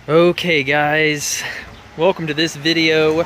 Okay guys, welcome to this video.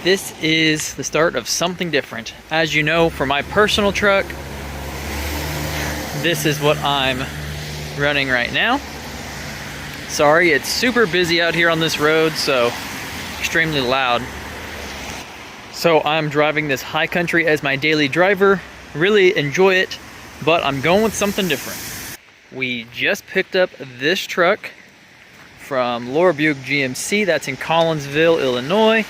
This is the start of something different. As you know, for my personal truck, this is what I'm running right now. Sorry, it's super busy out here on this road, so extremely loud. So I'm driving this high country as my daily driver. Really enjoy it, but I'm going with something different. We just picked up this truck from Laura Buick GMC. That's in Collinsville, Illinois.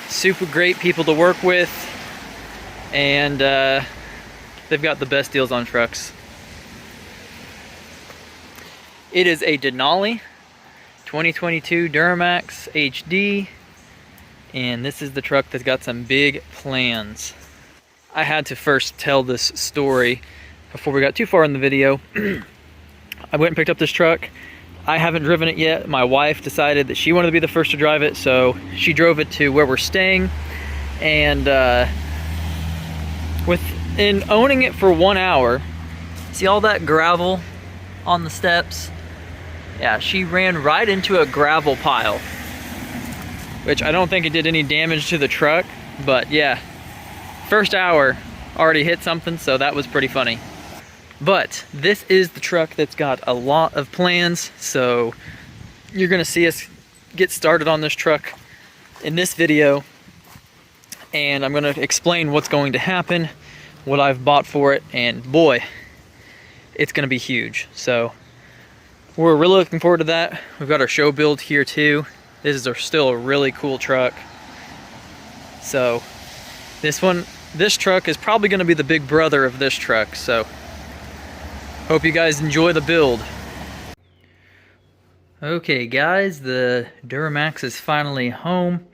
Super great people to work with, and they've got the best deals on trucks. It is a Denali 2022 Duramax HD, and this is the truck that's got some big plans. I had to first tell this story before we got too far in the video. I went and picked up this truck. I haven't driven it yet. My wife decided that she wanted to be the first to drive it, so she drove it to where we're staying. And in owning it for 1 hour, see all that gravel on the steps? Yeah, she ran right into a gravel pile, which I don't think it did any damage to the truck, but yeah, first hour already hit something, so that was pretty funny. But this is the truck that's got a lot of plans, so you're gonna see us get started on this truck in this video, and I'm gonna explain what's going to happen, what I've bought for it, and boy, it's gonna be huge. So we're really looking forward to that. We've got our show build here too. This is still a really cool truck. So this truck is probably gonna be the big brother of this truck, so hope you guys enjoy the build. Okay guys, the Duramax is finally home,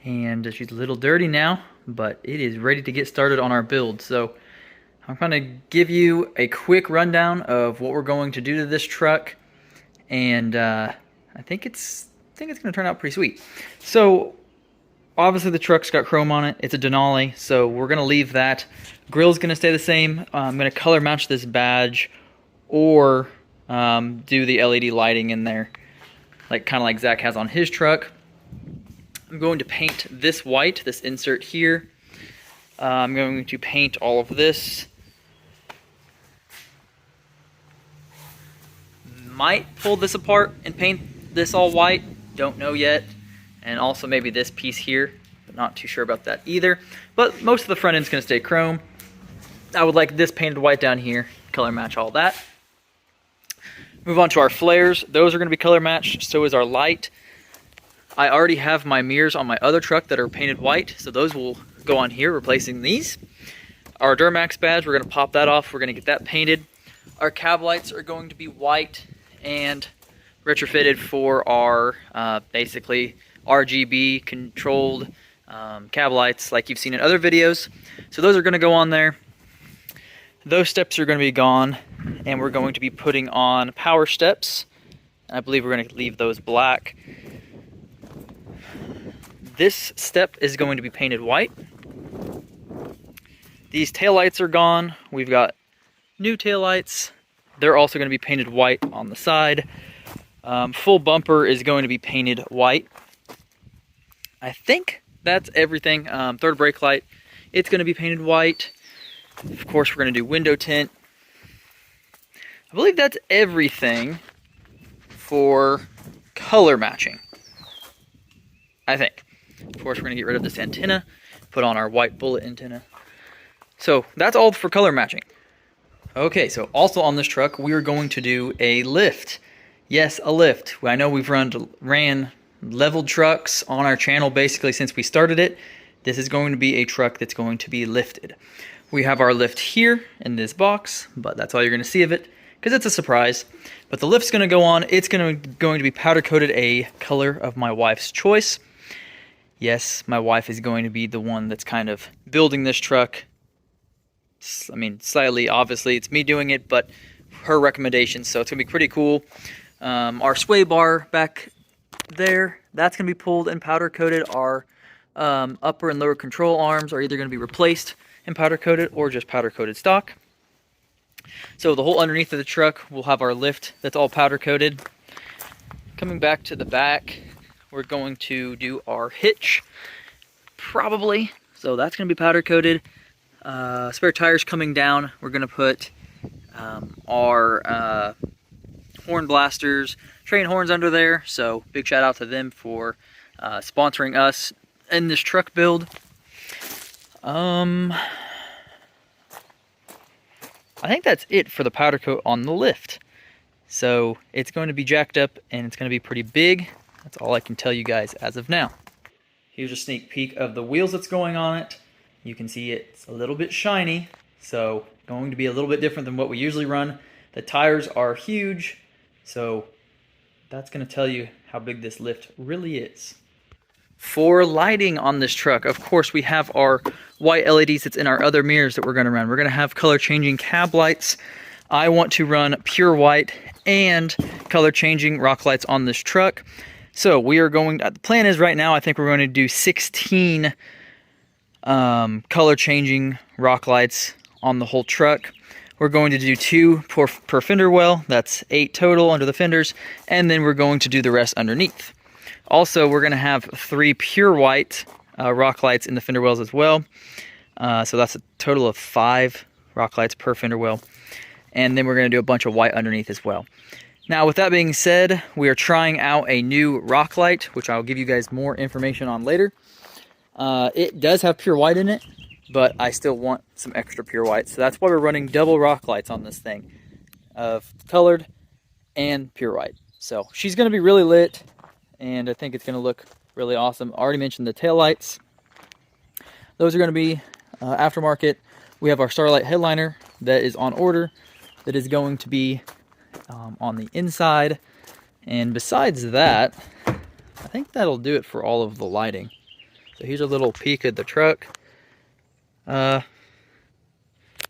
and she's a little dirty now, but it is ready to get started on our build. So I'm going to give you a quick rundown of what we're going to do to this truck, and I think it's going to turn out pretty sweet. So obviously the truck's got chrome on it. It's a Denali, so we're going to leave that. Grill's going to stay the same. I'm going to color match this badge, or do the LED lighting in there, kind of like Zach has on his truck. I'm going to paint this white, this insert here. I'm going to paint all of this. Might pull this apart and paint this all white. Don't know yet. And also maybe this piece here, but not too sure about that either. But most of the front end's going to stay chrome. I would like this painted white down here, color match all that. Move on to our flares. Those are going to be color matched, so is our light. I already have my mirrors on my other truck that are painted white, so those will go on here, replacing these. Our Duramax badge, we're going to pop that off. We're going to get that painted. Our cab lights are going to be white and retrofitted for our basically RGB controlled cab lights like you've seen in other videos. So those are going to go on there. Those steps are going to be gone, and we're going to be putting on power steps. I believe we're going to leave those black. This step is going to be painted white. These taillights are gone. We've got new taillights. They're also going to be painted white on the side. Full bumper is going to be painted white. I think that's everything. Third brake light, it's going to be painted white. Of course, we're going to do window tint. I believe that's everything for color matching, I think. Of course, we're going to get rid of this antenna, put on our white bullet antenna. So that's all for color matching. Okay, so also on this truck, we are going to do a lift. Yes, a lift. I know we've ran leveled trucks on our channel basically since we started it. This is going to be a truck that's going to be lifted. We have our lift here in this box, but that's all you're going to see of it because it's a surprise. But the lift's going to go on. It's going to be powder coated a color of my wife's choice. Yes, my wife is going to be the one that's kind of building this truck. I mean, slightly, obviously, it's me doing it, but her recommendation, so it's going to be pretty cool. Our sway bar back there, that's going to be pulled and powder coated. Our upper and lower control arms are either going to be replaced and powder coated or just powder coated stock. So the whole underneath of the truck will have our lift that's all powder coated. Coming back to the back, we're going to do our hitch, probably. So that's going to be powder coated. Spare tires coming down. We're going to put our horn blasters, train horns under there. So big shout out to them for sponsoring us in this truck build. I think that's it for the powder coat on the lift. So it's going to be jacked up and it's going to be pretty big. That's all I can tell you guys as of now. Here's a sneak peek of the wheels that's going on it. You can see it's a little bit shiny, so going to be a little bit different than what we usually run. The tires are huge, so that's going to tell you how big this lift really is. For lighting on this truck, of course, we have our white LEDs that's in our other mirrors that we're going to run. We're going to have color changing cab lights. I want to run pure white and color changing rock lights on this truck. So we are going, the plan is right now, I think we're going to do 16 color changing rock lights on the whole truck. We're going to do 2 per fender well, that's 8 total under the fenders, and then we're going to do the rest underneath. Also, we're going to have 3 pure white rock lights in the fender wells as well. So that's a total of 5 rock lights per fender well. And then we're going to do a bunch of white underneath as well. Now, with that being said, we are trying out a new rock light, which I'll give you guys more information on later. It does have pure white in it, but I still want some extra pure white. So that's why we're running double rock lights on this thing, of colored and pure white. So she's going to be really lit, and I think it's going to look really awesome. I already mentioned the taillights. Those are going to be aftermarket. We have our Starlight headliner that is on order, that is going to be on the inside. And besides that, I think that'll do it for all of the lighting. So here's a little peek at the truck.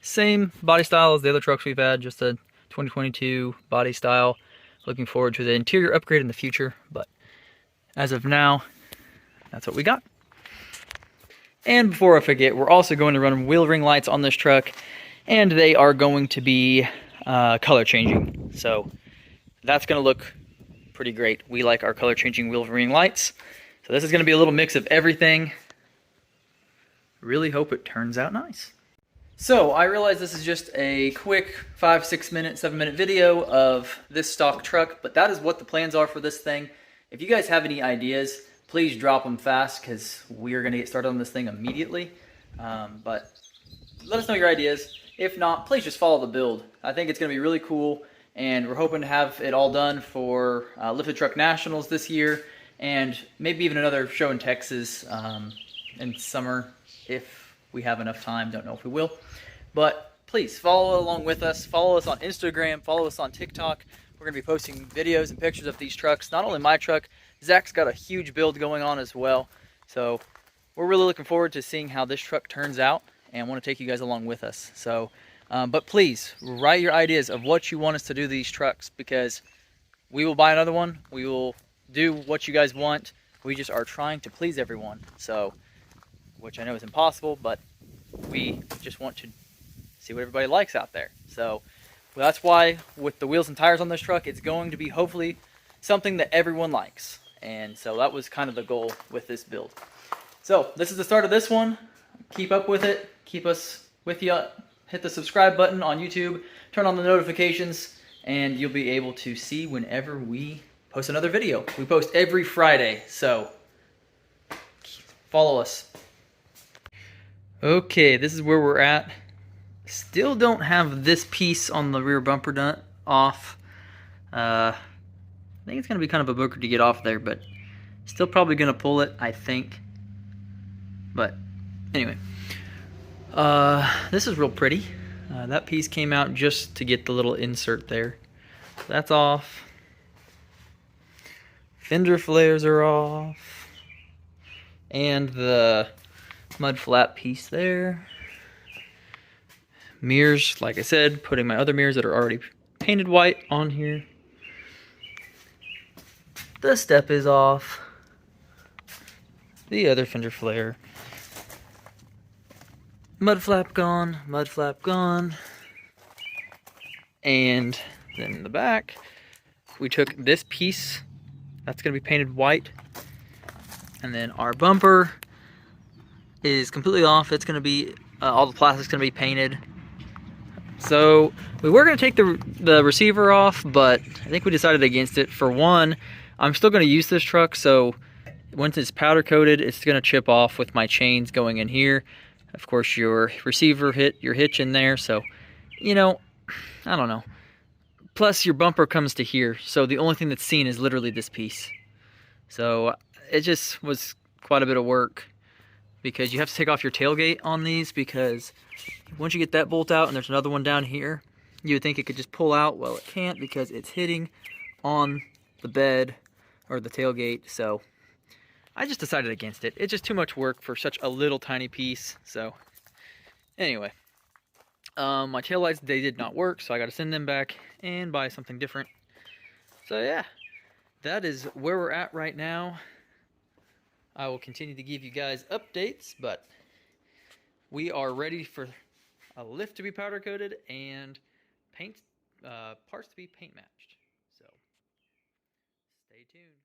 Same body style as the other trucks we've had, just a 2022 body style. Looking forward to the interior upgrade in the future, but as of now, that's what we got. And before I forget, we're also going to run wheel ring lights on this truck, and they are going to be color changing. So that's going to look pretty great. We like our color changing wheel ring lights. So this is going to be a little mix of everything. Really hope it turns out nice. So I realize this is just a quick 5, 6 minute, 7 minute video of this stock truck, but that is what the plans are for this thing. If you guys have any ideas, please drop them fast, because we are going to get started on this thing immediately. But let us know your ideas. If not, please just follow the build. I think it's going to be really cool, and we're hoping to have it all done for Lifted Truck Nationals this year, and maybe even another show in Texas in summer if we have enough time. Don't know if we will. But please follow along with us. Follow us on Instagram. Follow us on TikTok. We're going to be posting videos and pictures of these trucks. Not only my truck, Zach's got a huge build going on as well. So we're really looking forward to seeing how this truck turns out, and want to take you guys along with us. So, but please write your ideas of what you want us to do to these trucks, because we will buy another one. We will do what you guys want. We just are trying to please everyone. So, which I know is impossible, but we just want to see what everybody likes out there. So well, that's why with the wheels and tires on this truck, it's going to be hopefully something that everyone likes. And so that was kind of the goal with this build. So this is the start of this one. Keep up with it. Keep us with you. Hit the subscribe button on YouTube. Turn on the notifications, and you'll be able to see whenever we post another video. We post every Friday, so follow us. Okay, this is where we're at. Still don't have this piece on the rear bumper done off. I think it's going to be kind of a booger to get off there, but still probably going to pull it, I think. But anyway, this is real pretty. That piece came out just to get the little insert there. That's off. Fender flares are off. And the mud flap piece there. Mirrors, like I said, putting my other mirrors that are already painted white on here. The step is off. The other fender flare. Mud flap gone, mud flap gone. And then in the back, we took this piece That's going to be painted white. And then our bumper is completely off. It's going to be, all the plastic's going to be painted. So we were going to take the receiver off, but I think we decided against it. For one, I'm still going to use this truck, so once it's powder coated, it's going to chip off with my chains going in here. Of course, your receiver hit your hitch in there, so, you know, I don't know. Plus, your bumper comes to here, so the only thing that's seen is literally this piece. So it just was quite a bit of work, because you have to take off your tailgate on these, because once you get that bolt out and there's another one down here, you would think it could just pull out. Well, it can't, because it's hitting on the bed or the tailgate. So I just decided against it. It's just too much work for such a little tiny piece. So anyway, my taillights, they did not work, so I got to send them back and buy something different. So yeah, that is where we're at right now. I will continue to give you guys updates, but we are ready for a lift to be powder coated and paint parts to be paint matched. So stay tuned.